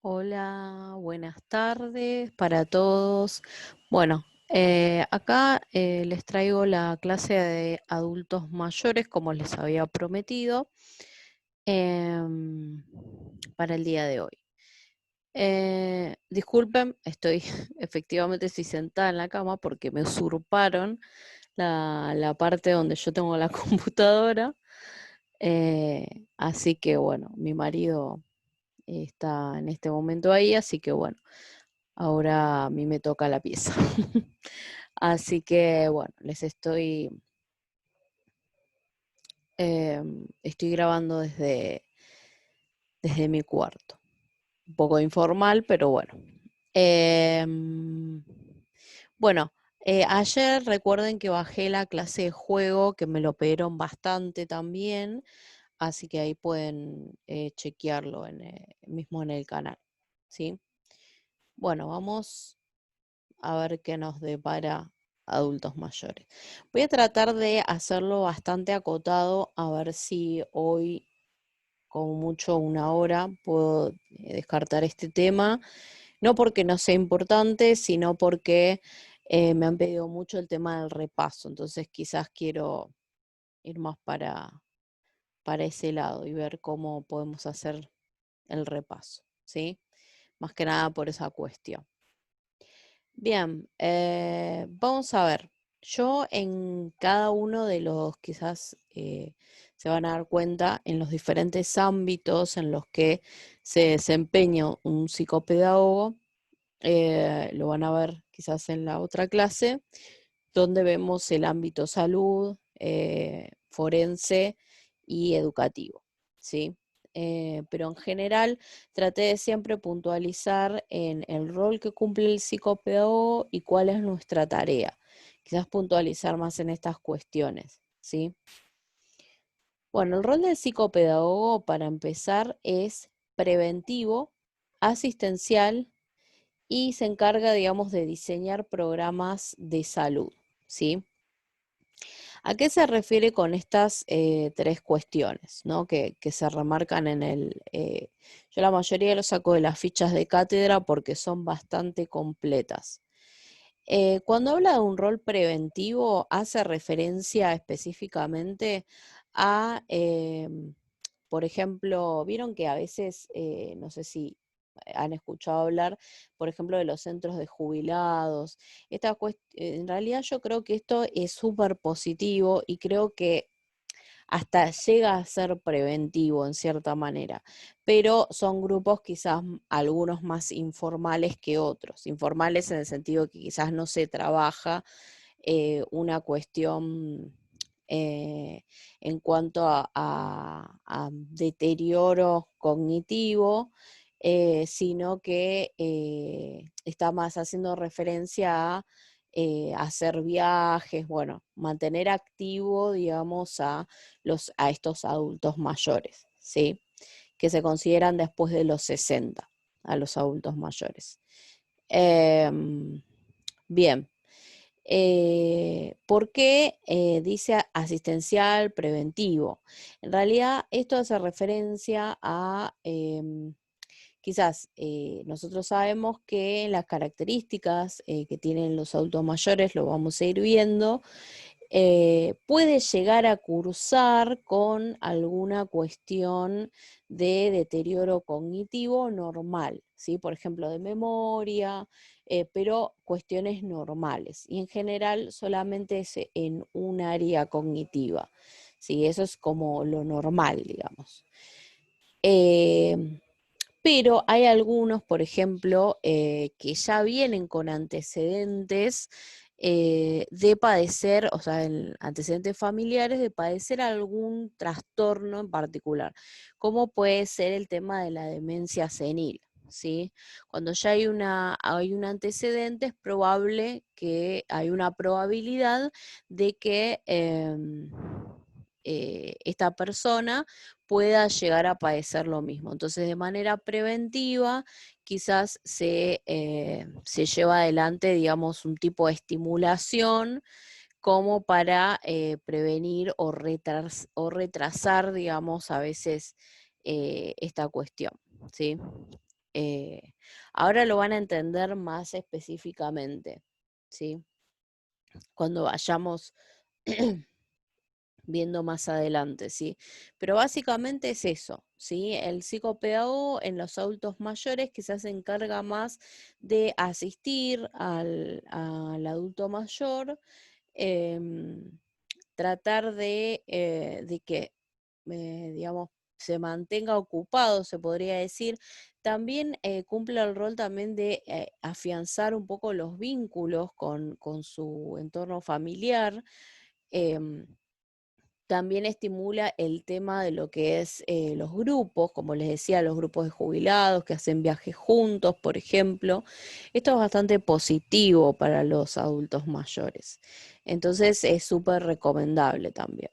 Hola, buenas tardes para todos. Bueno, acá les traigo la clase de adultos mayores, como les había prometido, em, para el día de hoy. Disculpen, estoy efectivamente estoy sentada en la cama porque me usurparon la parte donde yo tengo la computadora. Así que bueno, mi marido está en este momento ahí, así que bueno. Ahora a mí me toca la pieza. Así que bueno, estoy grabando desde mi cuarto. Un poco informal, pero bueno. Em, bueno, ayer recuerden que bajé la clase de juego, que me lo pidieron bastante también, así que ahí pueden chequearlo mismo en el canal. ¿Sí? Bueno, vamos a ver qué nos depara adultos mayores. Voy a tratar de hacerlo bastante acotado, a ver si hoy, como mucho una hora, puedo descartar este tema. No porque no sea importante, sino porque me han pedido mucho el tema del repaso. Entonces quizás quiero ir más para ese lado y ver cómo podemos hacer el repaso, ¿sí? Más que nada por esa cuestión. Bien, vamos a ver. Yo en cada uno de los, quizás se van a dar cuenta, en los diferentes ámbitos en los que se desempeña un psicopedagogo, lo van a ver quizás en la otra clase, donde vemos el ámbito salud, forense y educativo, ¿sí? Pero en general traté de siempre puntualizar en el rol que cumple el psicopedagogo y cuál es nuestra tarea. Quizás puntualizar más en estas cuestiones, ¿sí? Bueno, el rol del psicopedagogo, para empezar, es preventivo, asistencial y se encarga, digamos, de diseñar programas de salud, ¿sí? ¿A qué se refiere con estas tres cuestiones, ¿no? que se remarcan en yo la mayoría lo saco de las fichas de cátedra porque son bastante completas. Cuando habla de un rol preventivo, hace referencia específicamente a, por ejemplo, vieron que a veces, no sé si han escuchado hablar, por ejemplo, de los centros de jubilados. En realidad yo creo que esto es súper positivo y creo que hasta llega a ser preventivo en cierta manera, pero son grupos quizás algunos más informales que otros, informales en el sentido que quizás no se trabaja una cuestión eh, en cuanto a deterioro cognitivo, sino que está más haciendo referencia a hacer viajes, bueno, mantener activo, digamos, a estos adultos mayores, ¿sí? Que se consideran después de los 60, a los adultos mayores. Bien, ¿por qué dice asistencial preventivo? En realidad esto hace referencia a, quizás nosotros sabemos que las características que tienen los adultos mayores, lo vamos a ir viendo, puede llegar a cursar con alguna cuestión de deterioro cognitivo normal, ¿sí? Por ejemplo, de memoria, pero cuestiones normales. Y en general solamente es en un área cognitiva, ¿sí? Eso es como lo normal, digamos. Eh, pero hay algunos, por ejemplo, que ya vienen con antecedentes de padecer, o sea, antecedentes familiares de padecer algún trastorno en particular, como puede ser el tema de la demencia senil, ¿sí? Cuando ya hay un antecedente, es probable que hay una probabilidad de que esta persona pueda llegar a padecer lo mismo. Entonces, de manera preventiva, quizás se lleva adelante, digamos, un tipo de estimulación como para prevenir o retrasar, digamos, a veces esta cuestión, ¿sí? ahora lo van a entender más específicamente, ¿sí? Cuando vayamos viendo más adelante, ¿sí? Pero básicamente es eso, ¿sí? El psicopedagogo en los adultos mayores quizás se encarga más de asistir al adulto mayor, em, tratar de que, digamos, se mantenga ocupado, se podría decir. También cumple el rol también de afianzar un poco los vínculos con su entorno familiar. em, También estimula el tema de lo que es los grupos, como les decía, los grupos de jubilados que hacen viajes juntos, por ejemplo. Esto es bastante positivo para los adultos mayores. Entonces es súper recomendable también.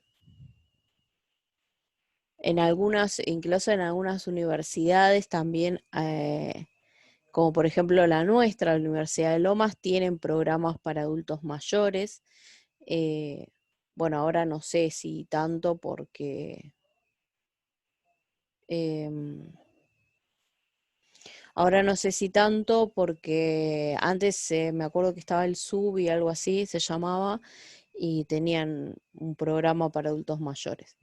En algunas, incluso en algunas universidades también, como por ejemplo la nuestra, la Universidad de Lomas, tienen programas para adultos mayores. Eh, bueno, ahora no sé si tanto porque Em, ahora no sé si tanto porque antes me acuerdo que estaba el SUB y algo así se llamaba y tenían un programa para adultos mayores.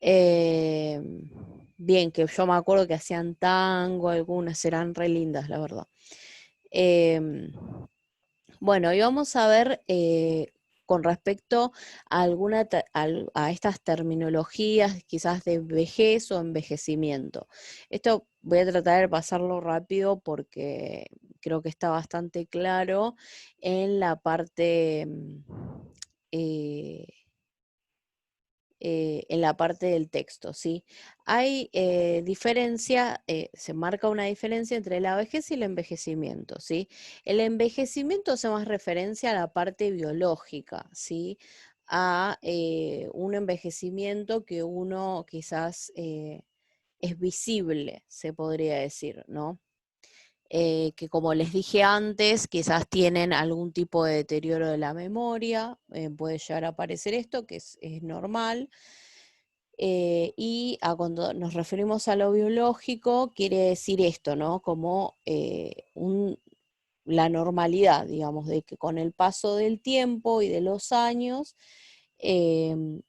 Em, Bien, que yo me acuerdo que hacían tango, algunas eran re lindas, la verdad. Em, bueno, y vamos a ver con respecto a, a estas terminologías quizás de vejez o envejecimiento. Esto voy a tratar de pasarlo rápido porque creo que está bastante claro en la parte eh, en la parte del texto, ¿sí? Hay diferencia, se marca una diferencia entre la vejez y el envejecimiento, ¿sí? El envejecimiento hace más referencia a la parte biológica, ¿sí? A un envejecimiento que uno quizás es visible, se podría decir, ¿no? Que como les dije antes, quizás tienen algún tipo de deterioro de la memoria, puede llegar a aparecer esto, que es normal. Y cuando nos referimos a lo biológico, quiere decir esto, ¿no? Como la normalidad, digamos, de que con el paso del tiempo y de los años, em,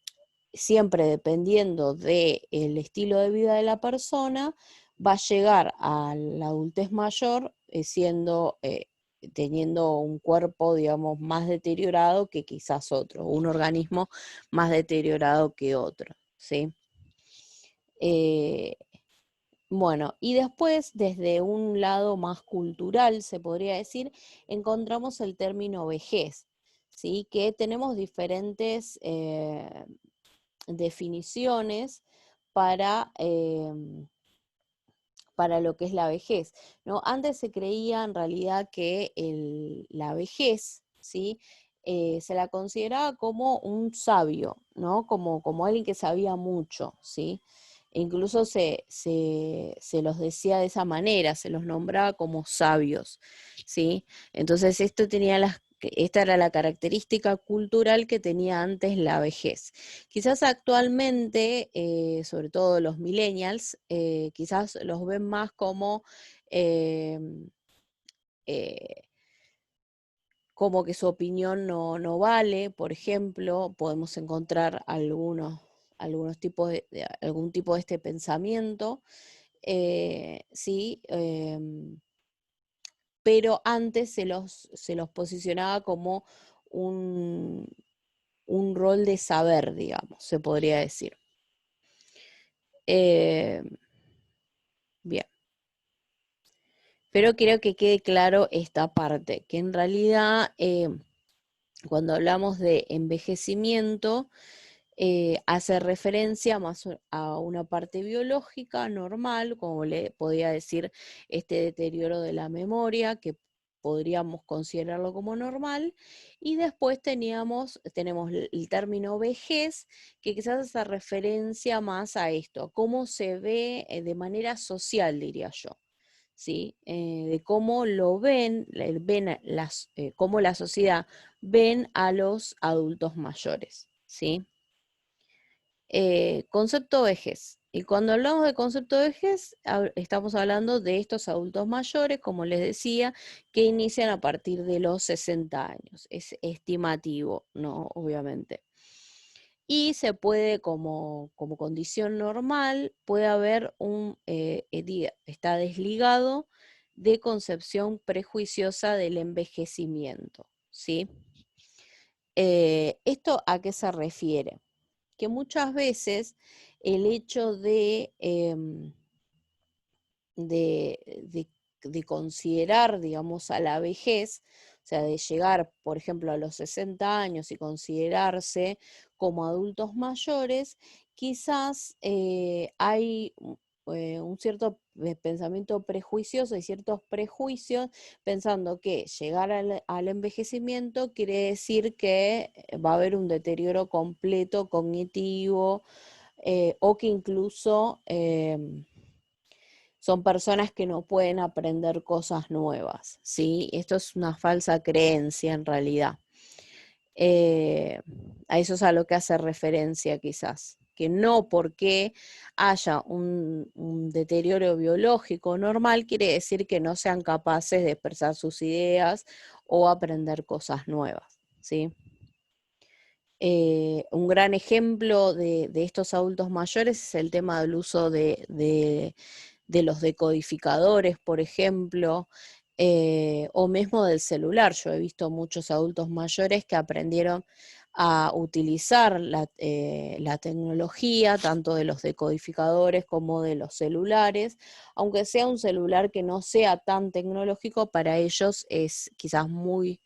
siempre dependiendo del estilo de vida de la persona, va a llegar a la adultez mayor teniendo un cuerpo, digamos, más deteriorado que quizás otro, un organismo más deteriorado que otro, ¿sí? Eh, bueno, y después, desde un lado más cultural, se podría decir, encontramos el término vejez, ¿sí? Que tenemos diferentes definiciones para, para lo que es la vejez, ¿no? Antes se creía en realidad que la vejez, ¿sí? Se la consideraba como un sabio, ¿no? Como alguien que sabía mucho, ¿sí? E incluso se los decía de esa manera, se los nombraba como sabios, ¿sí? Entonces esta era la característica cultural que tenía antes la vejez. Quizás actualmente, sobre todo los millennials, quizás los ven más eh, eh, como que su opinión no vale. Por ejemplo, podemos encontrar algunos tipos algún tipo de este pensamiento, sí, pero antes se los posicionaba como un, un rol de saber, digamos, se podría decir. Eh, Bien, pero quiero que quede claro esta parte, que en realidad cuando hablamos de envejecimiento, hace referencia más a una parte biológica normal, como le podía decir este deterioro de la memoria, que podríamos considerarlo como normal, y después tenemos el término vejez, que quizás hace referencia más a esto, a cómo se ve de manera social, diría yo. ¿Sí? De cómo lo cómo la sociedad ven a los adultos mayores, ¿sí? Concepto vejez. Y cuando hablamos de concepto de vejez, estamos hablando de estos adultos mayores, como les decía, que inician a partir de los 60 años. Es estimativo, ¿no? Obviamente. Y se puede, como condición normal, puede haber está desligado de concepción prejuiciosa del envejecimiento, ¿sí? ¿Esto a qué se refiere? Que muchas veces el hecho de considerar, digamos, a la vejez, o sea, de llegar, por ejemplo, a los 60 años y considerarse como adultos mayores, quizás hay un cierto pensamiento prejuicioso y ciertos prejuicios pensando que llegar al envejecimiento quiere decir que va a haber un deterioro completo cognitivo, o que incluso son personas que no pueden aprender cosas nuevas, ¿sí? Esto es una falsa creencia en realidad. Eh, a eso es a lo que hace referencia quizás, que no porque haya un deterioro biológico normal quiere decir que no sean capaces de expresar sus ideas o aprender cosas nuevas, ¿sí? Un gran ejemplo de estos adultos mayores es el tema del uso de los decodificadores, por ejemplo, o mismo del celular. Yo he visto muchos adultos mayores que aprendieron a utilizar la tecnología, tanto de los decodificadores como de los celulares, aunque sea un celular que no sea tan tecnológico, para ellos es quizás muy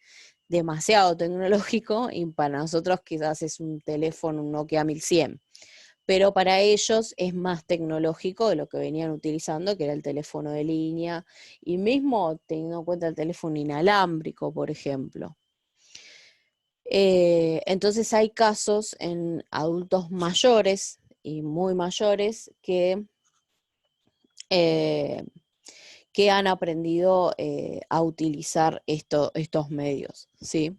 demasiado tecnológico y para nosotros quizás es un teléfono, un Nokia 1100, pero para ellos es más tecnológico de lo que venían utilizando, que era el teléfono de línea, y mismo teniendo en cuenta el teléfono inalámbrico, por ejemplo. Entonces hay casos en adultos mayores y muy mayores eh, que han aprendido a utilizar estos medios, ¿sí?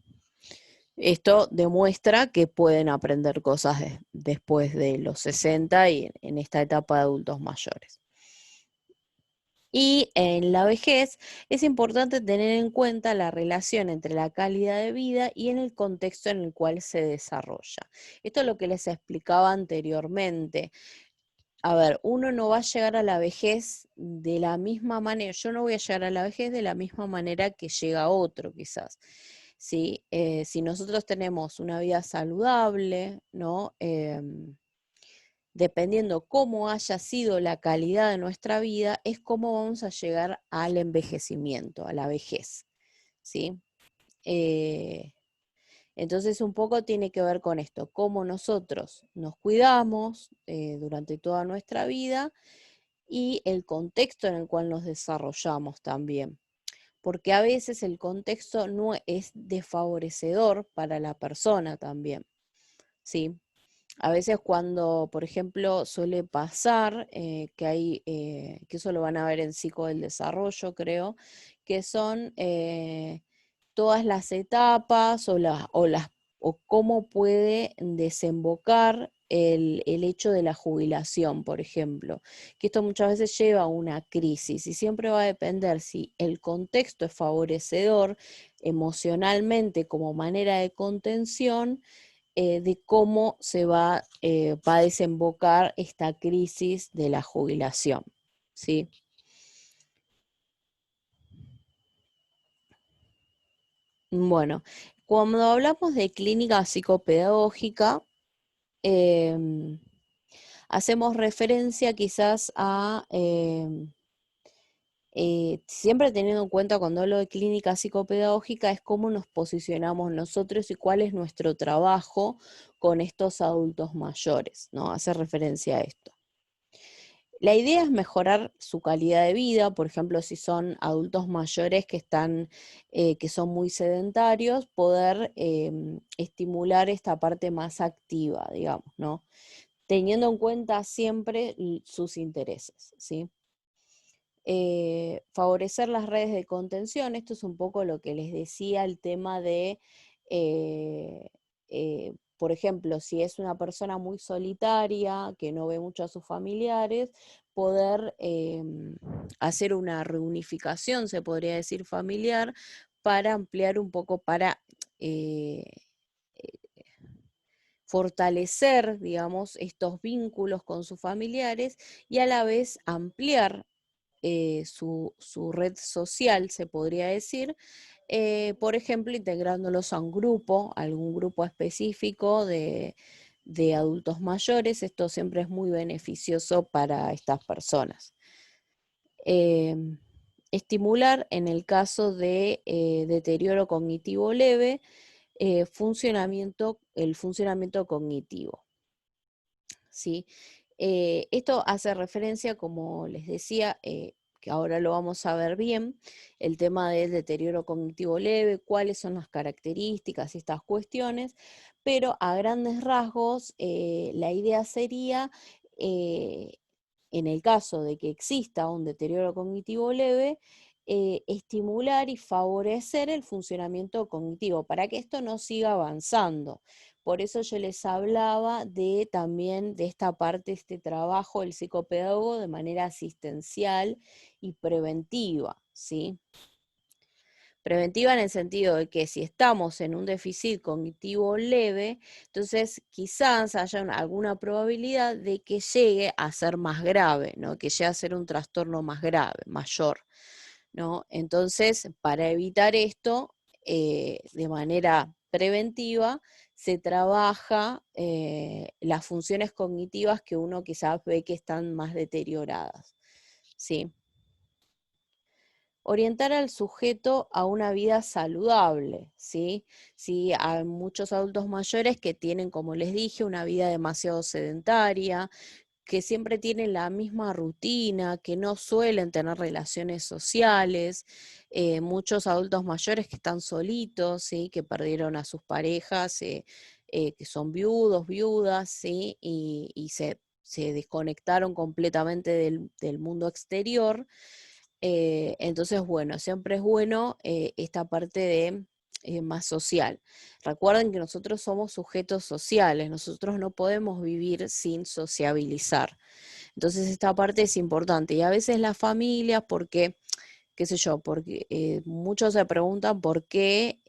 Esto demuestra que pueden aprender cosas después de los 60 y en esta etapa de adultos mayores. Y en la vejez es importante tener en cuenta la relación entre la calidad de vida y en el contexto en el cual se desarrolla. Esto es lo que les explicaba anteriormente. A ver, uno no va a llegar a la vejez de la misma manera, yo no voy a llegar a la vejez de la misma manera que llega otro, quizás. ¿Sí? Si nosotros tenemos una vida saludable, ¿no? Dependiendo cómo haya sido la calidad de nuestra vida, es cómo vamos a llegar al envejecimiento, a la vejez, ¿sí? Eh, entonces un poco tiene que ver con esto, cómo nosotros nos cuidamos durante toda nuestra vida y el contexto en el cual nos desarrollamos también, porque a veces el contexto no es desfavorecedor para la persona también, ¿sí? A veces cuando, por ejemplo, suele pasar que eso lo van a ver en psico del desarrollo, creo, que son todas las etapas o cómo puede desembocar el hecho de la jubilación, por ejemplo, que esto muchas veces lleva a una crisis y siempre va a depender si el contexto es favorecedor emocionalmente como manera de contención, de cómo va a desembocar esta crisis de la jubilación, ¿sí? Bueno, cuando hablamos de clínica psicopedagógica, em, hacemos referencia quizás a, siempre teniendo en cuenta cuando hablo de clínica psicopedagógica, es cómo nos posicionamos nosotros y cuál es nuestro trabajo con estos adultos mayores, ¿no? Hace referencia a esto. La idea es mejorar su calidad de vida, por ejemplo, si son adultos mayores que son muy sedentarios, poder estimular esta parte más activa, digamos, ¿no? Teniendo en cuenta siempre sus intereses, ¿sí? Favorecer las redes de contención, esto es un poco lo que les decía, el tema de por ejemplo, si es una persona muy solitaria, que no ve mucho a sus familiares, poder hacer una reunificación, se podría decir, familiar, para ampliar un poco, para eh, fortalecer, digamos, estos vínculos con sus familiares y a la vez ampliar su red social, se podría decir, por ejemplo, integrándolos a un grupo, algún grupo específico de adultos mayores. Esto siempre es muy beneficioso para estas personas. Estimular en el caso de deterioro cognitivo leve, el funcionamiento cognitivo, ¿sí? Esto hace referencia, como les decía, que ahora lo vamos a ver bien, el tema del deterioro cognitivo leve, cuáles son las características y estas cuestiones, pero a grandes rasgos la idea sería, eh, en el caso de que exista un deterioro cognitivo leve, estimular y favorecer el funcionamiento cognitivo para que esto no siga avanzando. Por eso yo les hablaba de también de esta parte, este trabajo del psicopedagogo de manera asistencial y preventiva, ¿sí? Preventiva en el sentido de que si estamos en un déficit cognitivo leve, entonces quizás haya alguna probabilidad de que llegue a ser más grave, ¿no? Que llegue a ser un trastorno más grave, mayor, ¿no? Entonces, para evitar esto, de manera preventiva, se trabaja las funciones cognitivas que uno quizás ve que están más deterioradas, ¿sí? Orientar al sujeto a una vida saludable, ¿sí? Sí, hay muchos adultos mayores que tienen, como les dije, una vida demasiado sedentaria, que siempre tienen la misma rutina, que no suelen tener relaciones sociales, muchos adultos mayores que están solitos, ¿sí? Que perdieron a sus parejas, que son viudos, viudas, ¿sí? Y se desconectaron completamente del mundo exterior. Entonces, bueno, siempre es bueno esta parte de más social. Recuerden que nosotros somos sujetos sociales, nosotros no podemos vivir sin sociabilizar. Entonces, esta parte es importante. Y a veces las familias, porque qué sé yo, porque muchos se preguntan por qué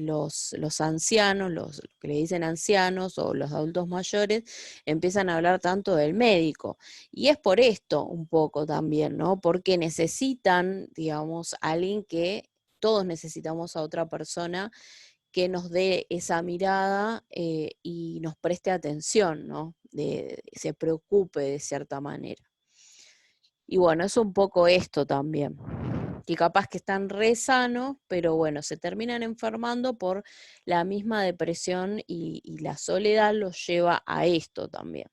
los ancianos, los que le dicen ancianos o los adultos mayores, empiezan a hablar tanto del médico. Y es por esto un poco también, ¿no? Porque necesitan, digamos, alguien que todos necesitamos a otra persona que nos dé esa mirada y nos preste atención, ¿no? Se preocupe de cierta manera. Y bueno, es un poco esto también, que capaz que están re sanos, pero bueno, se terminan enfermando por la misma depresión y la soledad los lleva a esto también.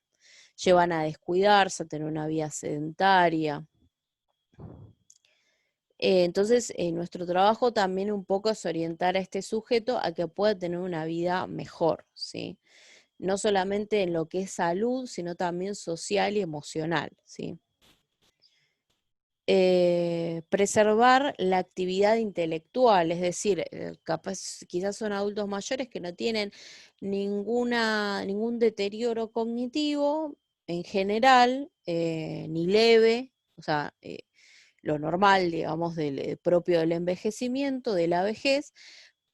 Llevan a descuidarse, a tener una vida sedentaria. Entonces, nuestro trabajo también un poco es orientar a este sujeto a que pueda tener una vida mejor, ¿sí? No solamente en lo que es salud, sino también social y emocional, ¿sí? Preservar la actividad intelectual, es decir, capaz, quizás son adultos mayores que no tienen ningún deterioro cognitivo en general, ni leve, o sea, lo normal, digamos, propio del envejecimiento, de la vejez,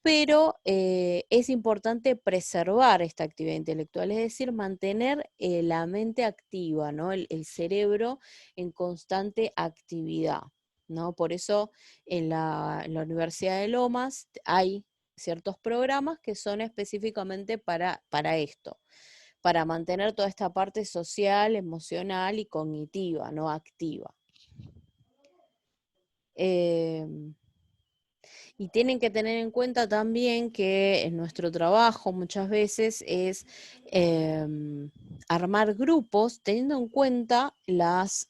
pero es importante preservar esta actividad intelectual, es decir, mantener la mente activa, ¿no? El cerebro en constante actividad, ¿no? Por eso en la Universidad de Lomas hay ciertos programas que son específicamente para esto, para mantener toda esta parte social, emocional y cognitiva, ¿no? Activa. Em, Y tienen que tener en cuenta también que en nuestro trabajo muchas veces es armar grupos teniendo en cuenta las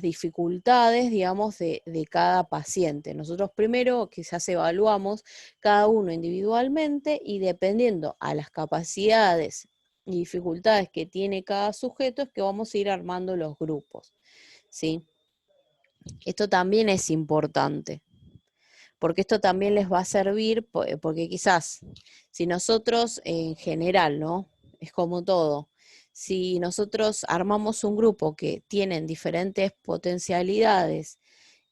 dificultades, digamos, de cada paciente. Nosotros primero quizás evaluamos cada uno individualmente y dependiendo a las capacidades y dificultades que tiene cada sujeto es que vamos a ir armando los grupos, ¿sí? Esto también es importante, porque esto también les va a servir, porque quizás si nosotros en general, ¿no? Es como todo. Si nosotros armamos un grupo que tienen diferentes potencialidades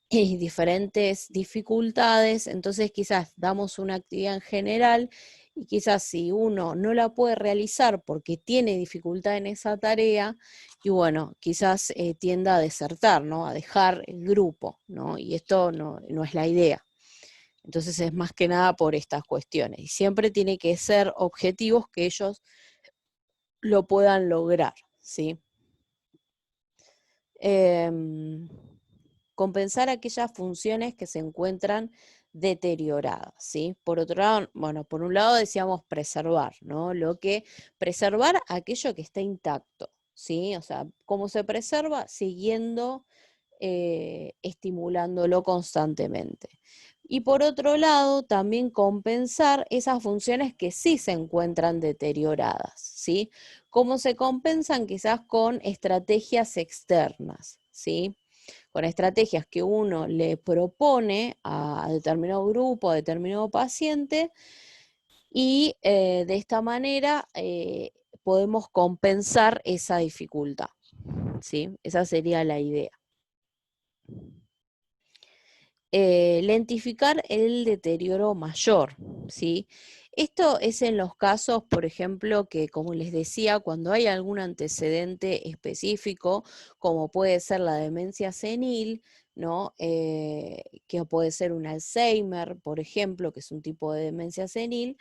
y diferentes dificultades, entonces quizás damos una actividad en general y quizás si uno no la puede realizar porque tiene dificultad en esa tarea, y bueno, quizás tienda a desertar, ¿no? A dejar el grupo, ¿no? Y esto no es la idea. Entonces es más que nada por estas cuestiones. Y siempre tiene que ser objetivos que ellos lo puedan lograr, ¿sí? Em, compensar aquellas funciones que se encuentran deterioradas, ¿sí? Por otro lado, bueno, por un lado decíamos preservar, ¿no? Preservar aquello que está intacto, ¿sí? O sea, ¿cómo se preserva? Siguiendo estimulándolo constantemente. Y por otro lado, también compensar esas funciones que sí se encuentran deterioradas, ¿sí? ¿Cómo se compensan? Quizás con estrategias externas, ¿sí? Con estrategias que uno le propone a determinado grupo, a determinado paciente, y de esta manera podemos compensar esa dificultad, ¿sí? Esa sería la idea. Lentificar el deterioro mayor, ¿sí? Esto es en los casos, por ejemplo, que como les decía, cuando hay algún antecedente específico, como puede ser la demencia senil, ¿no? Que puede ser un Alzheimer, por ejemplo, que es un tipo de demencia senil,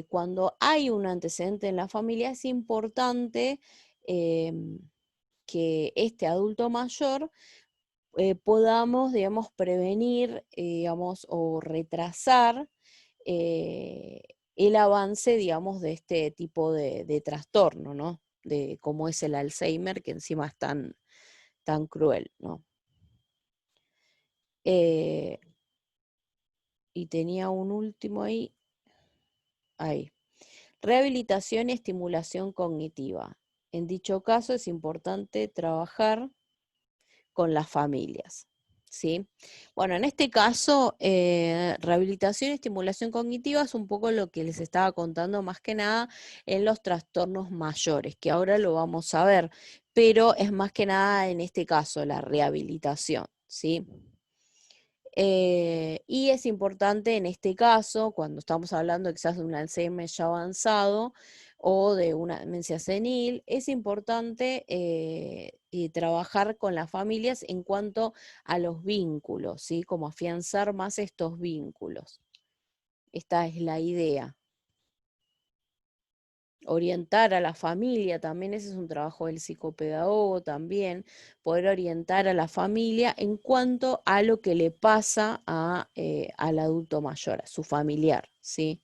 cuando hay un antecedente en la familia es importante em, que este adulto mayor podamos, digamos, prevenir, digamos, o retrasar eh, el avance, digamos, de este tipo de trastorno, ¿no? De cómo es el Alzheimer, que encima es tan cruel, ¿no? Eh, y tenía un último ahí. Rehabilitación y estimulación cognitiva. En dicho caso es importante trabajar con las familias, ¿sí? Bueno, en este caso, rehabilitación y estimulación cognitiva es un poco lo que les estaba contando más que nada en los trastornos mayores, que ahora lo vamos a ver, pero es más que nada en este caso la rehabilitación, ¿sí? Y es importante en este caso, cuando estamos hablando quizás de un Alzheimer ya avanzado o de una demencia senil, es importante y trabajar con las familias en cuanto a los vínculos, ¿sí? Como afianzar más estos vínculos. Esta es la idea. Orientar a la familia, también ese es un trabajo del psicopedagogo también, poder orientar a la familia en cuanto a lo que le pasa al adulto mayor, a su familiar, ¿sí?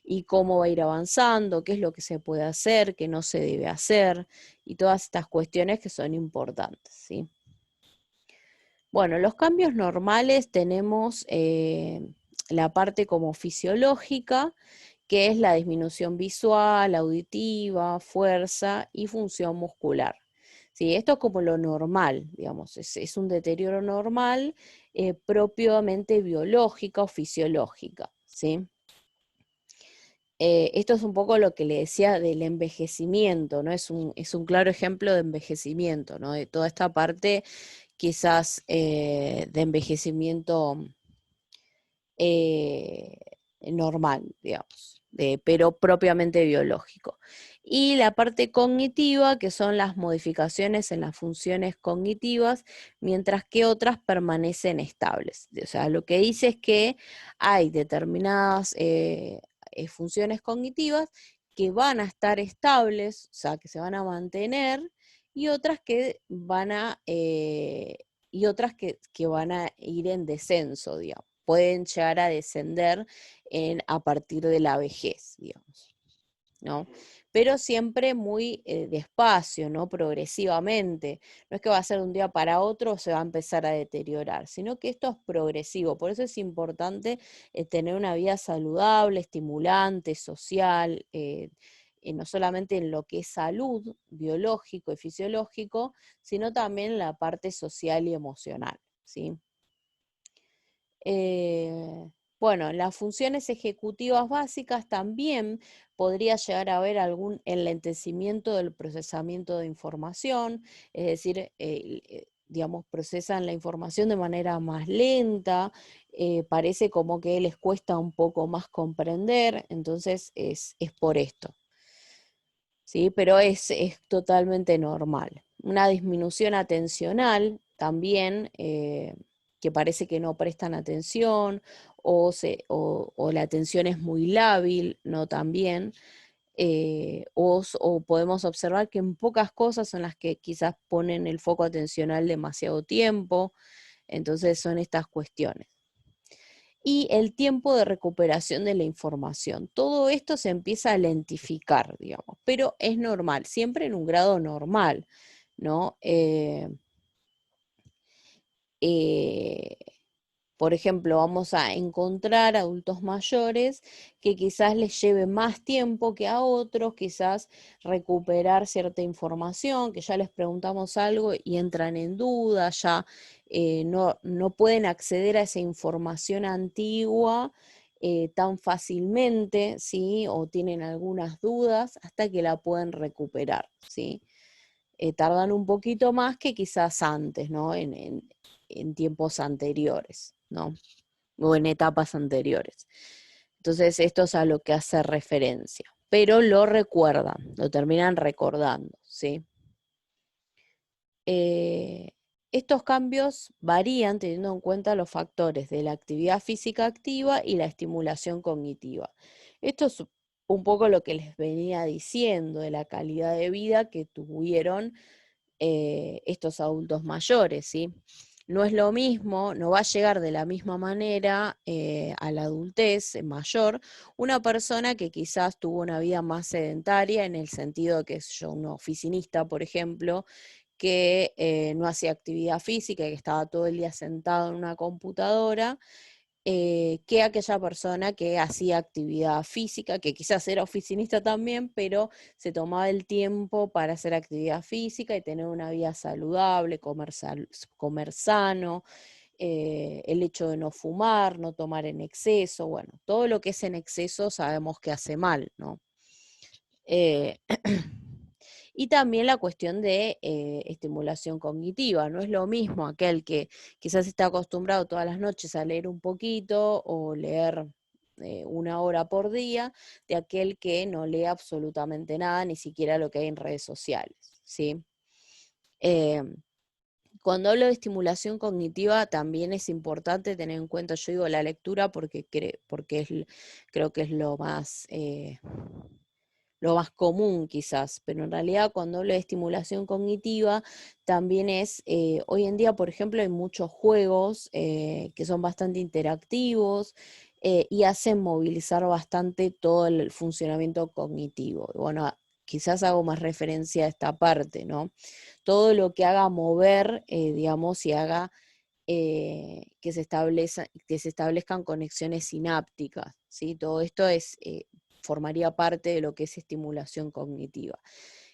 Y cómo va a ir avanzando, qué es lo que se puede hacer, qué no se debe hacer, y todas estas cuestiones que son importantes, ¿sí? Bueno, los cambios normales tenemos la parte como fisiológica, que es la disminución visual, auditiva, fuerza y función muscular. Sí, esto es como lo normal, digamos, es un deterioro normal propiamente biológica o fisiológica, ¿sí? Esto es un poco lo que le decía del envejecimiento, ¿no? Es un claro ejemplo de envejecimiento, ¿no? De toda esta parte quizás de envejecimiento eh, normal, digamos, pero propiamente biológico. Y la parte cognitiva, que son las modificaciones en las funciones cognitivas, mientras que otras permanecen estables. O sea, lo que dice es que hay determinadas funciones cognitivas que van a estar estables, o sea, que se van a mantener, y otras que que van a ir en descenso, digamos, pueden llegar a descender a partir de la vejez, digamos, ¿no? Pero siempre muy despacio, ¿no? Progresivamente. No es que va a ser de un día para otro se va a empezar a deteriorar, sino que esto es progresivo. Por eso es importante tener una vida saludable, estimulante, social, no solamente en lo que es salud, biológico y fisiológico, sino también en la parte social y emocional, ¿sí? Bueno, las funciones ejecutivas básicas también podría llegar a haber algún enlentecimiento del procesamiento de información, es decir, digamos, procesan la información de manera más lenta, parece como que les cuesta un poco más comprender, entonces es por esto. ¿Sí? Pero es totalmente normal. Una disminución atencional también, que parece que no prestan atención o la atención es muy lábil, ¿no? También. O podemos observar que en pocas cosas son las que quizás ponen el foco atencional demasiado tiempo, entonces son estas cuestiones y el tiempo de recuperación de la información. Todo esto se empieza a lentificar, digamos, pero es normal, siempre en un grado normal, ¿no? Eh, por ejemplo, vamos a encontrar adultos mayores que quizás les lleve más tiempo que a otros, quizás recuperar cierta información, que ya les preguntamos algo y entran en duda, ya no pueden acceder a esa información antigua tan fácilmente, ¿sí? O tienen algunas dudas hasta que la pueden recuperar, ¿sí? Tardan un poquito más que quizás antes, ¿no? En tiempos anteriores, ¿no? O en etapas anteriores. Entonces, esto es a lo que hace referencia. Pero lo recuerdan, lo terminan recordando, ¿sí? Estos cambios varían teniendo en cuenta los factores de la actividad física activa y la estimulación cognitiva. Esto es un poco lo que les venía diciendo de la calidad de vida que tuvieron estos adultos mayores, ¿sí? No es lo mismo, no va a llegar de la misma manera a la adultez mayor una persona que quizás tuvo una vida más sedentaria en el sentido de que es yo, un oficinista, por ejemplo, que no hacía actividad física y que estaba todo el día sentado en una computadora, que aquella persona que hacía actividad física, que quizás era oficinista también, pero se tomaba el tiempo para hacer actividad física y tener una vida saludable, comer sano, el hecho de no fumar, no tomar en exceso, bueno, todo lo que es en exceso sabemos que hace mal, ¿no? Eh, y también la cuestión de estimulación cognitiva. No es lo mismo aquel que quizás está acostumbrado todas las noches a leer un poquito o leer 1 hora por día, de aquel que no lee absolutamente nada, ni siquiera lo que hay en redes sociales, ¿sí? Eh, Cuando hablo de estimulación cognitiva, también es importante tener en cuenta, yo digo la lectura porque creo que es lo más común quizás, pero en realidad cuando hablo de estimulación cognitiva, también es, hoy en día, por ejemplo, hay muchos juegos que son bastante interactivos y hacen movilizar bastante todo el funcionamiento cognitivo. Bueno, quizás hago más referencia a esta parte, ¿no? Todo lo que haga mover, digamos, y haga que se establezcan conexiones sinápticas, ¿sí? Todo esto formaría parte de lo que es estimulación cognitiva.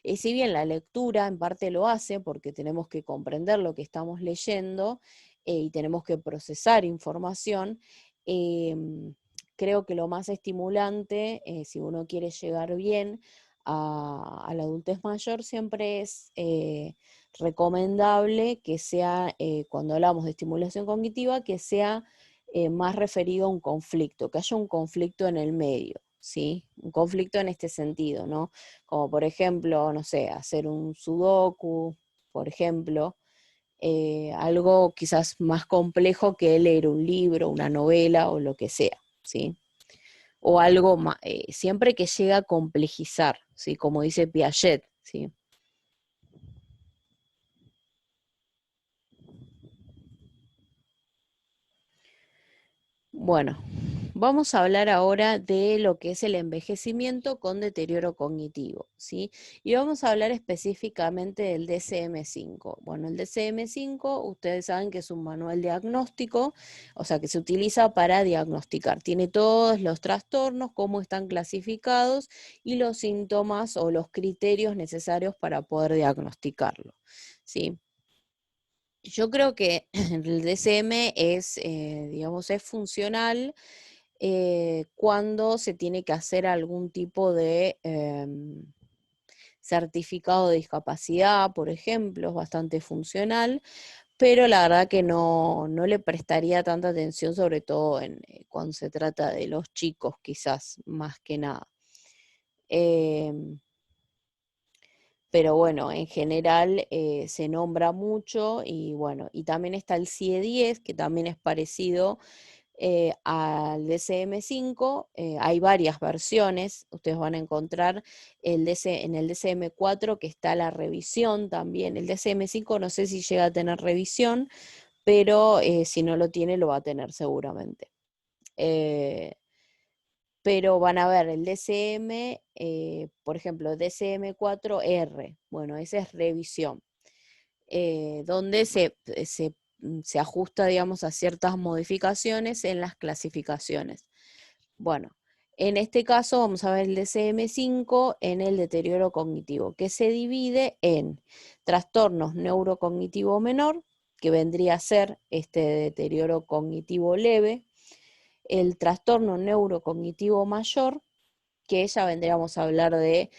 Si bien la lectura en parte lo hace, porque tenemos que comprender lo que estamos leyendo y tenemos que procesar información, creo que lo más estimulante, si uno quiere llegar bien a la adultez mayor, siempre es recomendable que sea, cuando hablamos de estimulación cognitiva, que sea más referido a un conflicto, que haya un conflicto en el medio, ¿sí? Un conflicto en este sentido, ¿no? Como por ejemplo, no sé, hacer un sudoku, por ejemplo, algo quizás más complejo que leer un libro, una novela o lo que sea, ¿sí? O algo siempre que llega a complejizar, ¿sí? Como dice Piaget, ¿sí? Bueno, vamos a hablar ahora de lo que es el envejecimiento con deterioro cognitivo, ¿sí? Y vamos a hablar específicamente del DSM-5. Bueno, el DSM-5, ustedes saben que es un manual diagnóstico, o sea, que se utiliza para diagnosticar. Tiene todos los trastornos, cómo están clasificados y los síntomas o los criterios necesarios para poder diagnosticarlo, ¿sí? Yo creo que el DCM es, digamos, es funcional cuando se tiene que hacer algún tipo de certificado de discapacidad, por ejemplo, es bastante funcional, pero la verdad que no le prestaría tanta atención, sobre todo cuando se trata de los chicos, quizás, más que nada. Em, pero bueno, en general se nombra mucho y bueno, y también está el CIE-10, que también es parecido al DCM5. Hay varias versiones, ustedes van a encontrar en el DCM4 que está la revisión también. El DCM5 no sé si llega a tener revisión, pero si no lo tiene lo va a tener seguramente. Pero van a ver el DCM, por ejemplo, DCM4R, bueno, esa es revisión, donde se ajusta, digamos, a ciertas modificaciones en las clasificaciones. Bueno, en este caso vamos a ver el DCM5 en el deterioro cognitivo, que se divide en trastornos neurocognitivo menor, que vendría a ser este deterioro cognitivo leve, el trastorno neurocognitivo mayor, que ya vendríamos a hablar de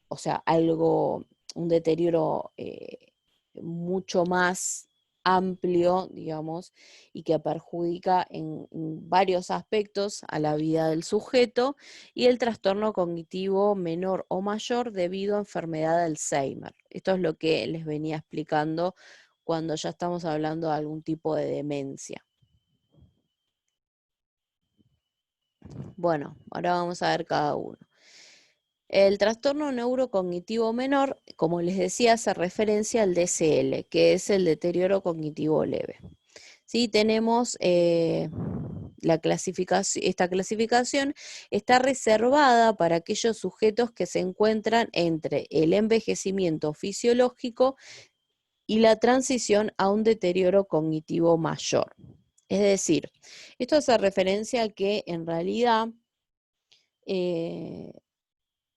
o sea, algo, un deterioro mucho más amplio, digamos, y que perjudica en varios aspectos a la vida del sujeto, y el trastorno cognitivo menor o mayor debido a enfermedad de Alzheimer. Esto es lo que les venía explicando cuando ya estamos hablando de algún tipo de demencia. Bueno, ahora vamos a ver cada uno. El trastorno neurocognitivo menor, como les decía, hace referencia al DCL, que es el deterioro cognitivo leve. ¿Sí? Tenemos esta clasificación está reservada para aquellos sujetos que se encuentran entre el envejecimiento fisiológico y la transición a un deterioro cognitivo mayor. Es decir, esto hace referencia a que en realidad eh,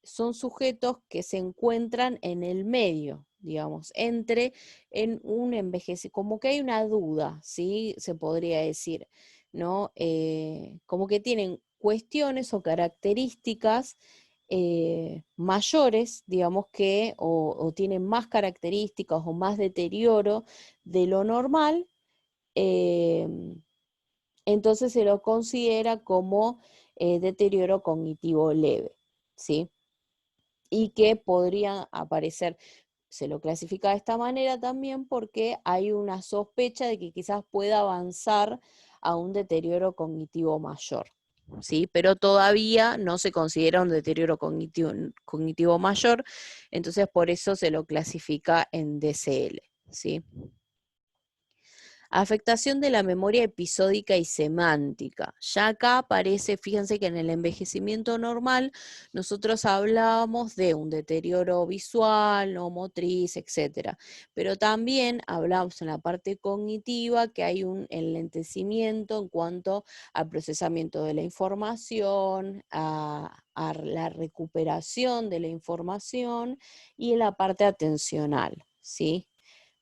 son sujetos que se encuentran en el medio, digamos, en un envejecimiento, como que hay una duda, ¿sí? Se podría decir, ¿no? Como que tienen cuestiones o características mayores, digamos que, o tienen más características o más deterioro de lo normal, eh, entonces se lo considera como deterioro cognitivo leve, ¿sí? Y que podría aparecer, se lo clasifica de esta manera también porque hay una sospecha de que quizás pueda avanzar a un deterioro cognitivo mayor, ¿sí? Pero todavía no se considera un deterioro cognitivo mayor, entonces por eso se lo clasifica en DCL, ¿sí? Afectación de la memoria episódica y semántica. Ya acá aparece, fíjense que en el envejecimiento normal nosotros hablábamos de un deterioro visual, no motriz, etcétera. Pero también hablamos en la parte cognitiva que hay un enlentecimiento en cuanto al procesamiento de la información, a la recuperación de la información y en la parte atencional, ¿sí?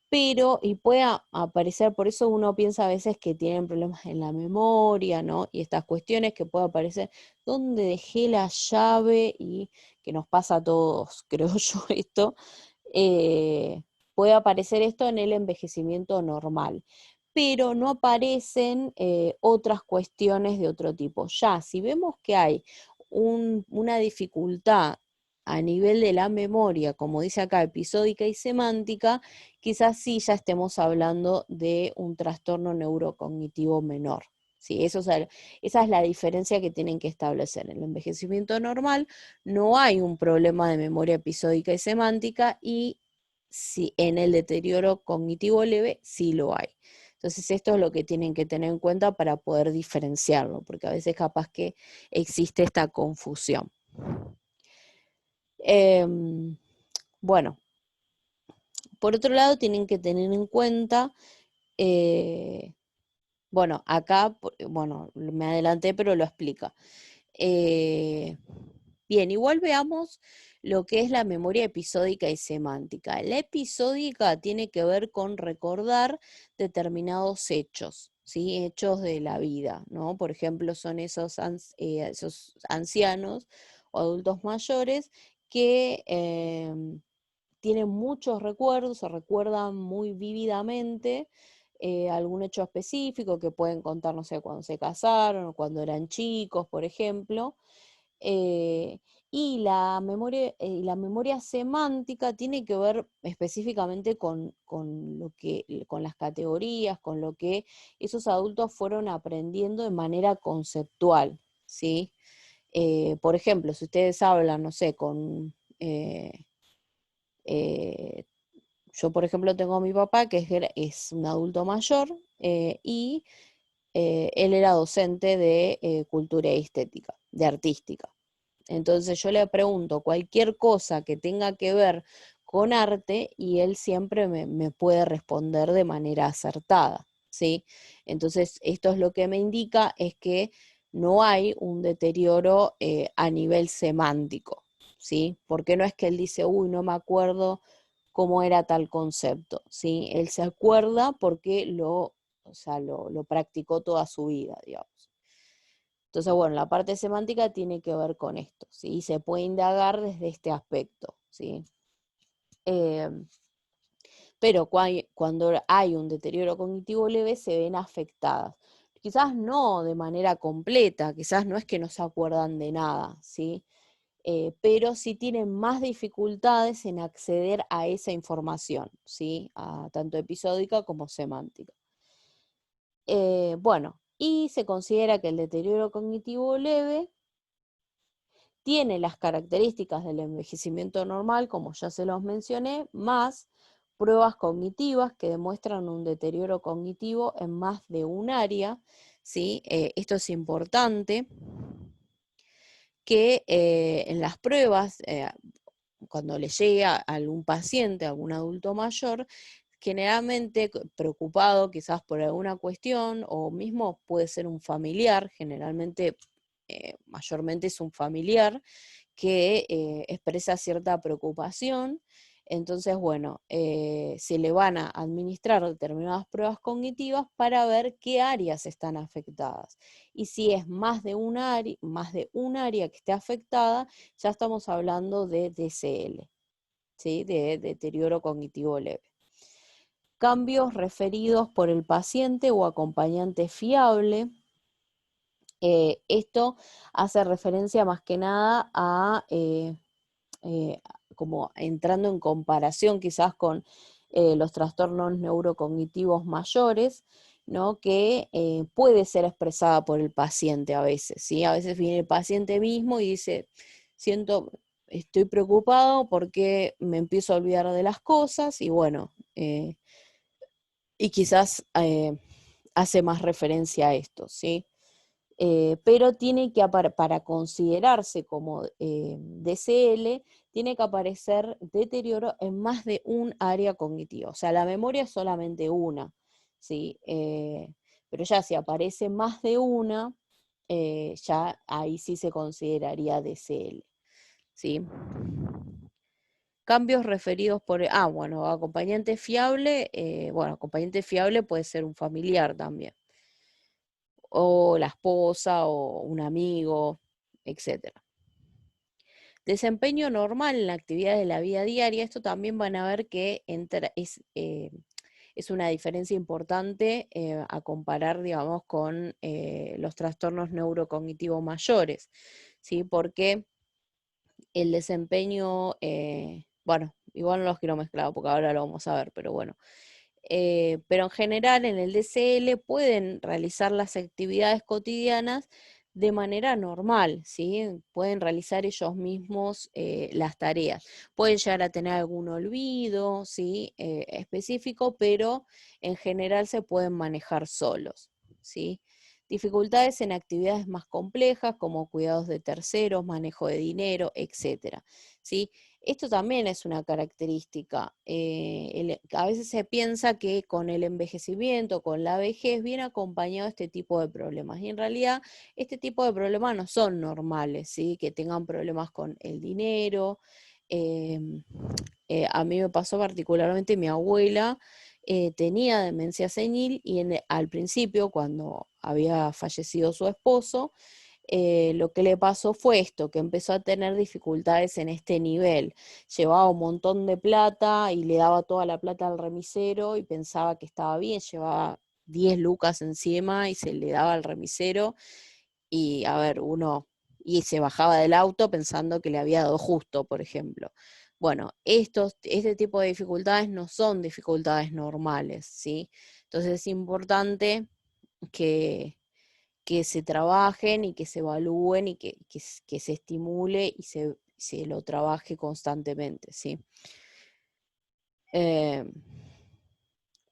Pero, y puede aparecer, por eso uno piensa a veces que tienen problemas en la memoria, ¿no? Y estas cuestiones que puede aparecer, ¿dónde dejé la llave? Y que nos pasa a todos, creo yo, esto. Puede aparecer esto en el envejecimiento normal, pero no aparecen otras cuestiones de otro tipo. Ya, si vemos que hay una dificultad a nivel de la memoria, como dice acá, episódica y semántica, quizás sí ya estemos hablando de un trastorno neurocognitivo menor. Sí, esa es la diferencia que tienen que establecer. En el envejecimiento normal no hay un problema de memoria episódica y semántica, y si en el deterioro cognitivo leve sí lo hay. Entonces esto es lo que tienen que tener en cuenta para poder diferenciarlo, porque a veces capaz que existe esta confusión. Bueno, por otro lado tienen que tener en cuenta, bueno, acá, bueno, me adelanté, pero lo explica. Bien, igual veamos lo que es la memoria episódica y semántica. La episódica tiene que ver con recordar determinados hechos, ¿sí? Hechos de la vida, ¿no? Por ejemplo, son esos ancianos o adultos mayores que tienen muchos recuerdos, se recuerdan muy vívidamente algún hecho específico que pueden contar, no sé, cuando se casaron o cuando eran chicos, por ejemplo. Eh, y la memoria semántica tiene que ver específicamente con con las categorías, con lo que esos adultos fueron aprendiendo de manera conceptual, ¿sí? Por ejemplo, si ustedes hablan, no sé, eh, yo por ejemplo tengo a mi papá que es un adulto mayor y él era docente de cultura y estética, de artística. Entonces yo le pregunto cualquier cosa que tenga que ver con arte y él siempre me puede responder de manera acertada, ¿sí? Entonces esto es lo que me indica es que no hay un deterioro a nivel semántico, ¿sí? Porque no es que él dice, uy, no me acuerdo cómo era tal concepto, ¿sí? Él se acuerda porque o sea, lo practicó toda su vida, digamos. Entonces, bueno, la parte semántica tiene que ver con esto, ¿sí? Se puede indagar desde este aspecto, ¿sí? Eh, pero cuando hay un deterioro cognitivo leve se ven afectadas. Quizás no de manera completa, quizás no es que no se acuerdan de nada, ¿sí? Pero sí tienen más dificultades en acceder a esa información, ¿sí? Tanto episódica como semántica. Bueno, y se considera que el deterioro cognitivo leve tiene las características del envejecimiento normal, como ya se los mencioné, más pruebas cognitivas que demuestran un deterioro cognitivo en más de un área, ¿sí? Esto es importante, que en las pruebas, cuando le llega a algún paciente, a algún adulto mayor, generalmente preocupado quizás por alguna cuestión o mismo puede ser un familiar, generalmente, mayormente es un familiar que expresa cierta preocupación. Entonces, bueno, se le van a administrar determinadas pruebas cognitivas para ver qué áreas están afectadas. Y si es más de un área que esté afectada, ya estamos hablando de DCL, ¿sí? De deterioro cognitivo leve. Cambios referidos por el paciente o acompañante fiable. Esto hace referencia más que nada a eh, como entrando en comparación quizás con los trastornos neurocognitivos mayores, ¿no? Que puede ser expresada por el paciente a veces, ¿sí? A veces viene el paciente mismo y dice, estoy preocupado porque me empiezo a olvidar de las cosas y bueno, y quizás hace más referencia a esto, ¿sí? Pero tiene que, para considerarse como DCL, tiene que aparecer deterioro en más de un área cognitiva. O sea, la memoria es solamente una, ¿sí? Pero ya si aparece más de una, ya ahí sí se consideraría DCL, ¿sí? Cambios referidos bueno, acompañante fiable, bueno, acompañante fiable puede ser un familiar también o la esposa o un amigo, etcétera. Desempeño normal en la actividad de la vida diaria, esto también van a ver que es una diferencia importante a comparar, digamos, con los trastornos neurocognitivos mayores, ¿sí? Porque el desempeño, bueno, igual no los quiero mezclar porque ahora lo vamos a ver, pero bueno, pero en general en el DCL pueden realizar las actividades cotidianas de manera normal, ¿sí? Pueden realizar ellos mismos las tareas. Pueden llegar a tener algún olvido, ¿sí? Específico, pero en general se pueden manejar solos, ¿sí? Dificultades en actividades más complejas como cuidados de terceros, manejo de dinero, etcétera, ¿sí? Esto también es una característica. A veces se piensa que con el envejecimiento, con la vejez, viene acompañado este tipo de problemas. Y en realidad este tipo de problemas no son normales, ¿sí? Que tengan problemas con el dinero. em, a mí me pasó particularmente, mi abuela tenía demencia senil y al principio, cuando había fallecido su esposo, lo que le pasó fue esto, que empezó a tener dificultades en este nivel. Llevaba un montón de plata y le daba toda la plata al remisero y pensaba que estaba bien, llevaba 10 lucas encima y se le daba al remisero y a ver, y se bajaba del auto pensando que le había dado justo, por ejemplo. Bueno, este tipo de dificultades no son dificultades normales, ¿sí? Entonces es importante que, que se trabajen y que se evalúen y que se estimule y se lo trabaje constantemente, ¿sí? Eh,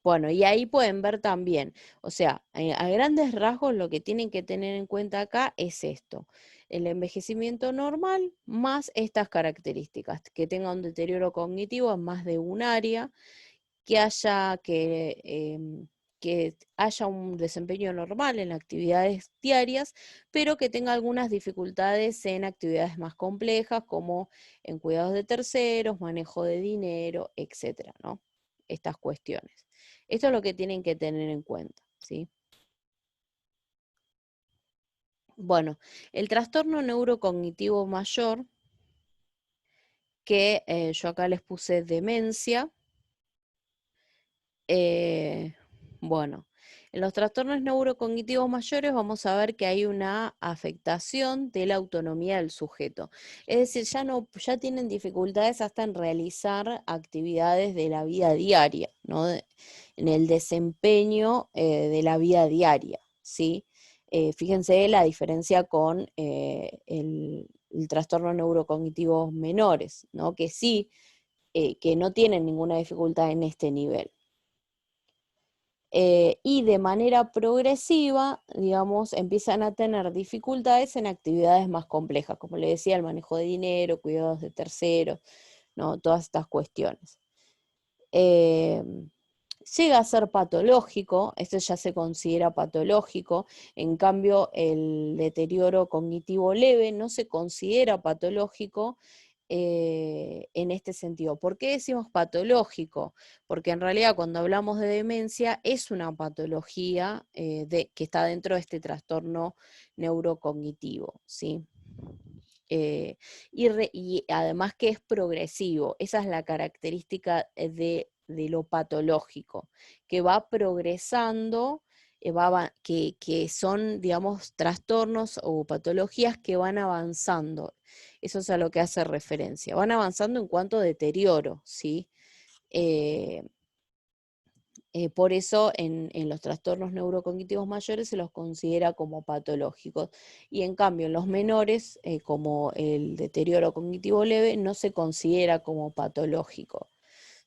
bueno, y ahí pueden ver también, o sea, a grandes rasgos lo que tienen que tener en cuenta acá es esto, el envejecimiento normal más estas características, que tenga un deterioro cognitivo en más de un área, que que haya un desempeño normal en actividades diarias, pero que tenga algunas dificultades en actividades más complejas, como en cuidados de terceros, manejo de dinero, etcétera, ¿no? Estas cuestiones. Esto es lo que tienen que tener en cuenta, ¿sí? Bueno, el trastorno neurocognitivo mayor, que yo acá les puse demencia. Eh, bueno, en los trastornos neurocognitivos mayores vamos a ver que hay una afectación de la autonomía del sujeto. Es decir, ya tienen dificultades hasta en realizar actividades de la vida diaria, ¿no? En el desempeño de la vida diaria, ¿sí? Fíjense la diferencia con el trastorno neurocognitivo menores, ¿no? Que sí, que no tienen ninguna dificultad en este nivel. Y de manera progresiva, digamos, empiezan a tener dificultades en actividades más complejas, como le decía, el manejo de dinero, cuidados de terceros, ¿no? Todas estas cuestiones. Eh, Llega a ser patológico, esto ya se considera patológico, en cambio el deterioro cognitivo leve no se considera patológico en este sentido. ¿Por qué decimos patológico? Porque en realidad cuando hablamos de demencia es una patología que está dentro de este trastorno neurocognitivo, ¿sí? Y además que es progresivo, esa es la característica de lo patológico, que va progresando, que son, digamos, trastornos o patologías que van avanzando. Eso es a lo que hace referencia. Van avanzando en cuanto a deterioro, ¿sí? Eh, por eso en los trastornos neurocognitivos mayores se los considera como patológicos y en cambio en los menores, como el deterioro cognitivo leve, no se considera como patológico,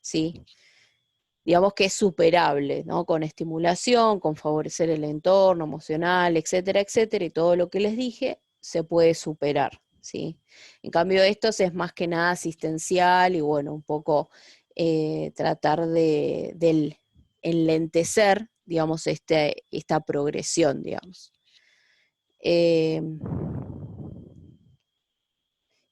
¿sí? Digamos que es superable, ¿no? Con estimulación, con favorecer el entorno emocional, etcétera, etcétera, y todo lo que les dije se puede superar, ¿sí? En cambio estos es más que nada asistencial y bueno, un poco tratar de enlentecer, digamos, esta progresión, digamos. Eh,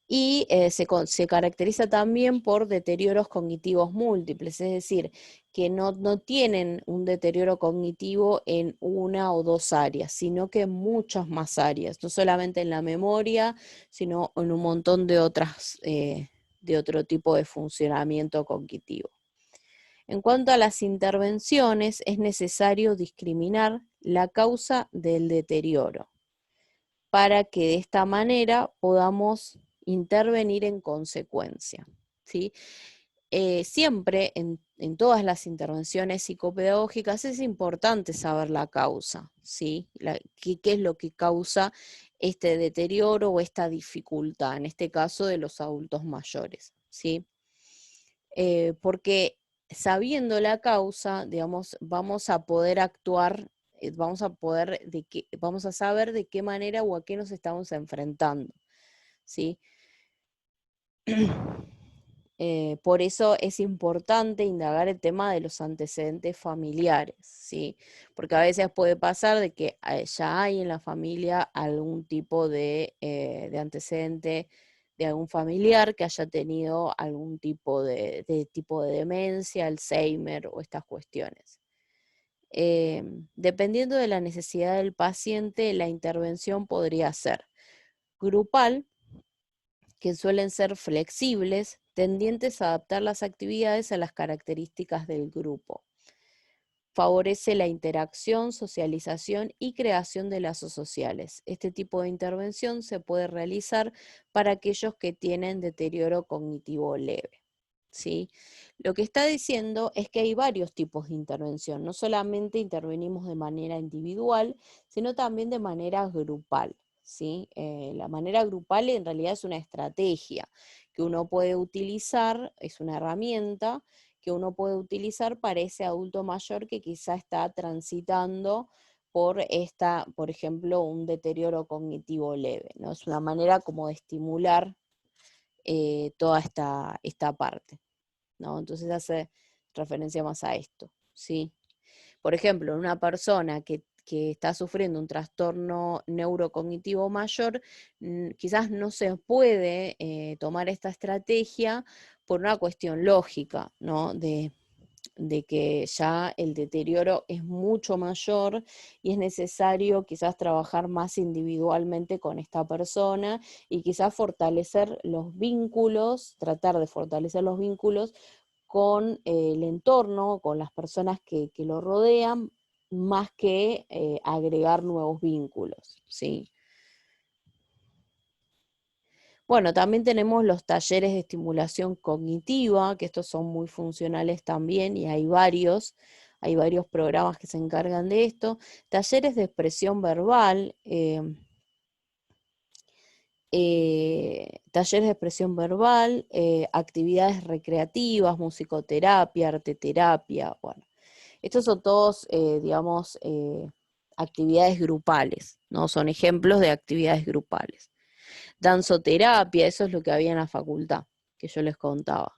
y se caracteriza también por deterioros cognitivos múltiples, es decir, que no tienen un deterioro cognitivo en una o dos áreas, sino que en muchas más áreas, no solamente en la memoria, sino en un montón de otras, de otro tipo de funcionamiento cognitivo. En cuanto a las intervenciones, es necesario discriminar la causa del deterioro para que de esta manera podamos intervenir en consecuencia, ¿sí? Siempre en todas las intervenciones psicopedagógicas es importante saber la causa, ¿sí? Qué es lo que causa este deterioro o esta dificultad, en este caso de los adultos mayores, ¿sí? Porque sabiendo la causa, digamos, vamos a poder actuar, vamos a saber de qué manera o a qué nos estamos enfrentando, ¿sí? Por eso es importante indagar el tema de los antecedentes familiares, ¿sí? Porque a veces puede pasar de que ya hay en la familia algún tipo de antecedente de algún familiar que haya tenido algún tipo de demencia, Alzheimer o estas cuestiones. Dependiendo de la necesidad del paciente, la intervención podría ser grupal, que suelen ser flexibles, tendientes a adaptar las actividades a las características del grupo. Favorece la interacción, socialización y creación de lazos sociales. Este tipo de intervención se puede realizar para aquellos que tienen deterioro cognitivo leve. ¿Sí? Lo que está diciendo es que hay varios tipos de intervención. No solamente intervenimos de manera individual, sino también de manera grupal. ¿Sí? La manera grupal en realidad es una estrategia que uno puede utilizar, es una herramienta que uno puede utilizar para ese adulto mayor que quizá está transitando por ejemplo, un deterioro cognitivo leve, ¿no? Es una manera como de estimular toda esta parte, ¿no? Entonces hace referencia más a esto, ¿sí? Por ejemplo, una persona que está sufriendo un trastorno neurocognitivo mayor, quizás no se puede tomar esta estrategia por una cuestión lógica, ¿no? De que ya el deterioro es mucho mayor y es necesario quizás trabajar más individualmente con esta persona y quizás fortalecer los vínculos, tratar de fortalecer los vínculos con el entorno, con las personas que lo rodean, más que agregar nuevos vínculos, ¿sí? Bueno, también tenemos los talleres de estimulación cognitiva, que estos son muy funcionales también, y hay varios programas que se encargan de esto. Talleres de expresión verbal, actividades recreativas, musicoterapia, arteterapia, bueno. Estos son todos, digamos, actividades grupales, ¿no? Son ejemplos de actividades grupales. Danzoterapia, eso es lo que había en la facultad, que yo les contaba.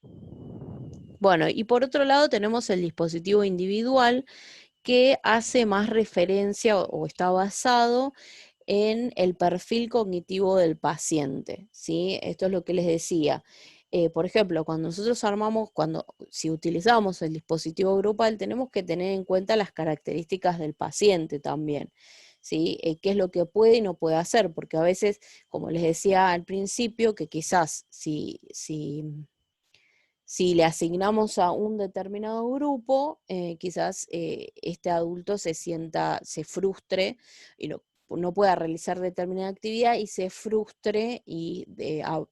Bueno, y por otro lado tenemos el dispositivo individual que hace más referencia o está basado en el perfil cognitivo del paciente, ¿sí? Esto es lo que les decía. Por ejemplo, cuando nosotros si utilizamos el dispositivo grupal, tenemos que tener en cuenta las características del paciente también, ¿sí? Qué es lo que puede y no puede hacer, porque a veces, como les decía al principio, que quizás si le asignamos a un determinado grupo, quizás este adulto se frustre y no pueda realizar determinada actividad y se frustre y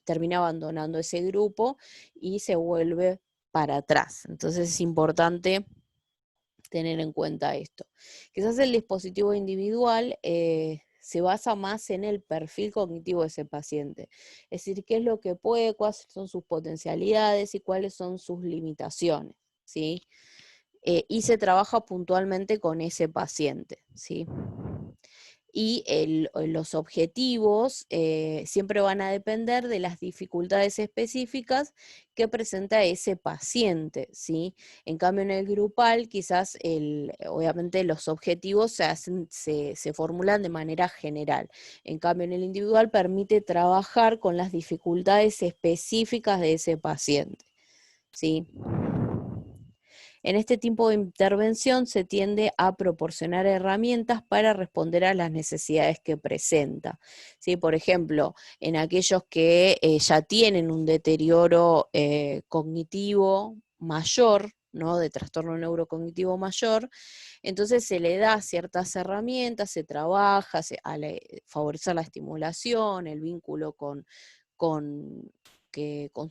termina abandonando ese grupo y se vuelve para atrás. Entonces es importante tener en cuenta esto. Quizás el dispositivo individual se basa más en el perfil cognitivo de ese paciente, es decir, qué es lo que puede, cuáles son sus potencialidades y cuáles son sus limitaciones, ¿sí? Y se trabaja puntualmente con ese paciente, ¿sí? Y los objetivos siempre van a depender de las dificultades específicas que presenta ese paciente, ¿sí? En cambio, en el grupal, quizás obviamente los objetivos se formulan de manera general. En cambio, en el individual permite trabajar con las dificultades específicas de ese paciente, ¿sí? En este tipo de intervención se tiende a proporcionar herramientas para responder a las necesidades que presenta. ¿Sí? Por ejemplo, en aquellos que ya tienen un deterioro cognitivo mayor, ¿no? De trastorno neurocognitivo mayor, entonces se le da ciertas herramientas, se trabaja, favorecer la estimulación, el vínculo con, con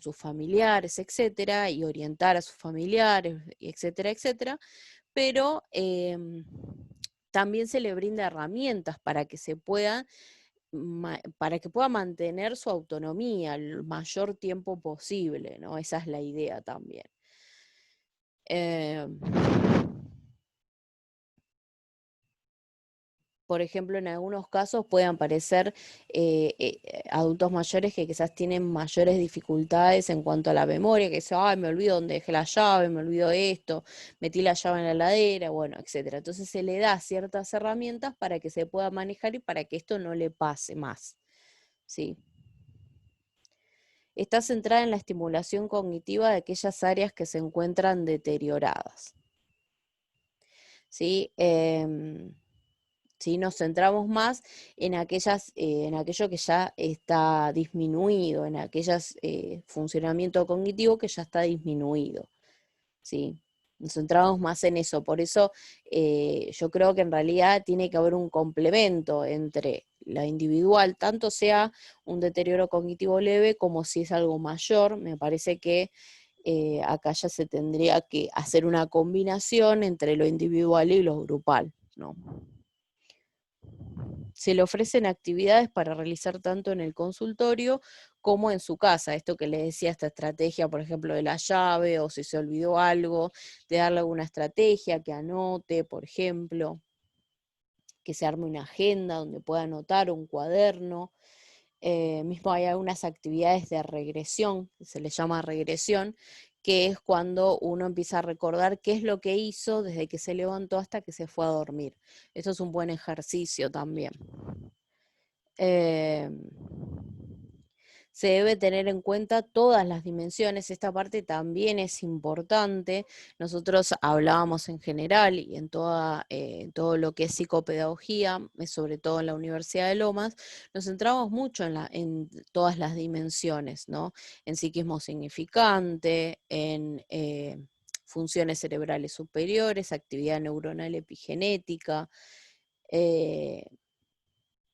sus familiares, etcétera, y orientar a sus familiares, etcétera, etcétera, pero también se le brinda herramientas para que para que pueda mantener su autonomía el mayor tiempo posible, ¿no? Esa es la idea también. Eh, por ejemplo, en algunos casos pueden aparecer adultos mayores que quizás tienen mayores dificultades en cuanto a la memoria, que dicen, ay, me olvido dónde dejé la llave, me olvido esto, metí la llave en la heladera, bueno, etcétera. Entonces se le da ciertas herramientas para que se pueda manejar y para que esto no le pase más, ¿sí? Está centrada en la estimulación cognitiva de aquellas áreas que se encuentran deterioradas, ¿sí? ¿Sí? Nos centramos más en en aquello que ya está disminuido, en aquellos funcionamiento cognitivo que ya está disminuido, ¿sí? Nos centramos más en eso. Por eso yo creo que en realidad tiene que haber un complemento entre la individual, tanto sea un deterioro cognitivo leve como si es algo mayor. Me parece que acá ya se tendría que hacer una combinación entre lo individual y lo grupal, ¿no? Se le ofrecen actividades para realizar tanto en el consultorio como en su casa. Esto que les decía, esta estrategia, por ejemplo, de la llave, o si se olvidó algo, de darle alguna estrategia que anote, por ejemplo, que se arme una agenda donde pueda anotar, un cuaderno. Mismo hay algunas actividades de regresión, que se le llama regresión, que es cuando uno empieza a recordar qué es lo que hizo desde que se levantó hasta que se fue a dormir. Eso es un buen ejercicio también. Eh, Se debe tener en cuenta todas las dimensiones, esta parte también es importante. Nosotros hablábamos en general y en todo lo que es psicopedagogía, sobre todo en la Universidad de Lomas, nos centramos mucho en todas las dimensiones, ¿no? En psiquismo significante, en funciones cerebrales superiores, actividad neuronal epigenética, eh,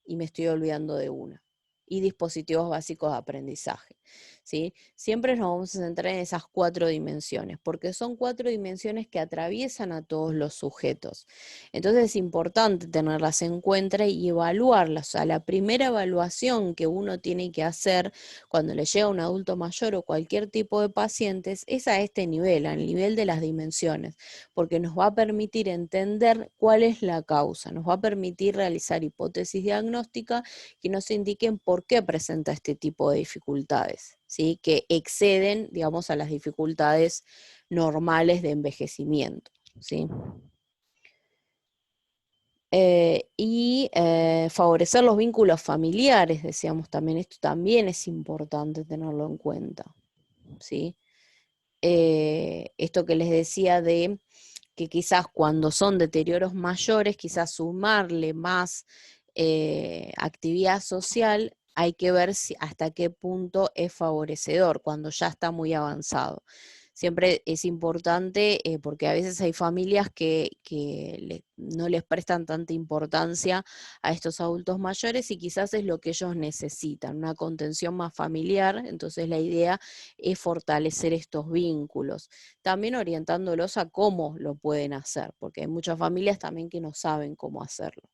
y me estoy olvidando de una. Y dispositivos básicos de aprendizaje, ¿sí? Siempre nos vamos a centrar en esas 4 dimensiones, porque son 4 dimensiones que atraviesan a todos los sujetos. Entonces es importante tenerlas en cuenta y evaluarlas. O sea, la primera evaluación que uno tiene que hacer cuando le llega a un adulto mayor o cualquier tipo de pacientes es a este nivel, al nivel de las dimensiones, porque nos va a permitir entender cuál es la causa, nos va a permitir realizar hipótesis diagnósticas que nos indiquen por qué presenta este tipo de dificultades, ¿sí? Que exceden, digamos, a las dificultades normales de envejecimiento, ¿sí? Favorecer los vínculos familiares, decíamos también, esto también es importante tenerlo en cuenta, ¿sí? Esto que les decía de que quizás cuando son deterioros mayores, quizás sumarle más actividad social, hay que ver hasta qué punto es favorecedor, cuando ya está muy avanzado. Siempre es importante, porque a veces hay familias que no les prestan tanta importancia a estos adultos mayores y quizás es lo que ellos necesitan, una contención más familiar. Entonces la idea es fortalecer estos vínculos, también orientándolos a cómo lo pueden hacer, porque hay muchas familias también que no saben cómo hacerlo.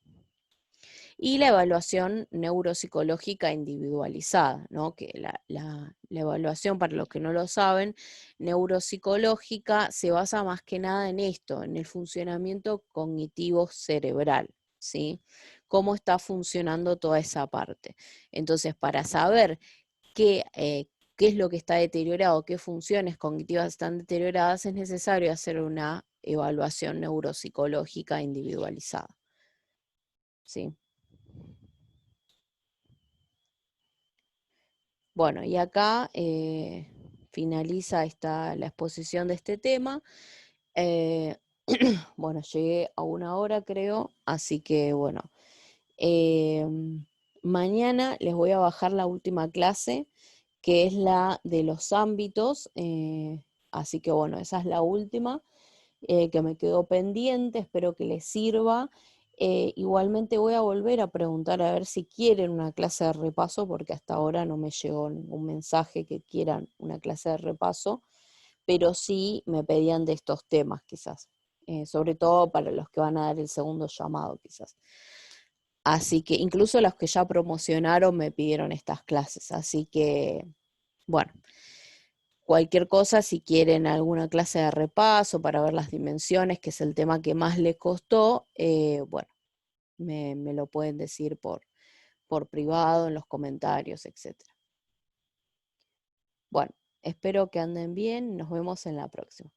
Y la evaluación neuropsicológica individualizada, ¿no? Que la evaluación, para los que no lo saben, neuropsicológica se basa más que nada en esto, en el funcionamiento cognitivo cerebral, ¿sí? Cómo está funcionando toda esa parte. Entonces, para saber qué es lo que está deteriorado, qué funciones cognitivas están deterioradas, es necesario hacer una evaluación neuropsicológica individualizada, ¿sí? Bueno, y acá finaliza la exposición de este tema. Eh, bueno, llegué a 1 hora, creo, así que bueno. eh, Mañana les voy a bajar la última clase, que es la de los ámbitos. Así que bueno, esa es la última que me quedó pendiente, espero que les sirva. Igualmente voy a volver a preguntar a ver si quieren una clase de repaso, porque hasta ahora no me llegó ningún mensaje que quieran una clase de repaso, pero sí me pedían de estos temas quizás, sobre todo para los que van a dar el segundo llamado quizás. Así que incluso los que ya promocionaron me pidieron estas clases, así que bueno. Cualquier cosa, si quieren alguna clase de repaso para ver las dimensiones, que es el tema que más les costó, bueno, me lo pueden decir por privado, en los comentarios, etcétera. Bueno, espero que anden bien. Nos vemos en la próxima.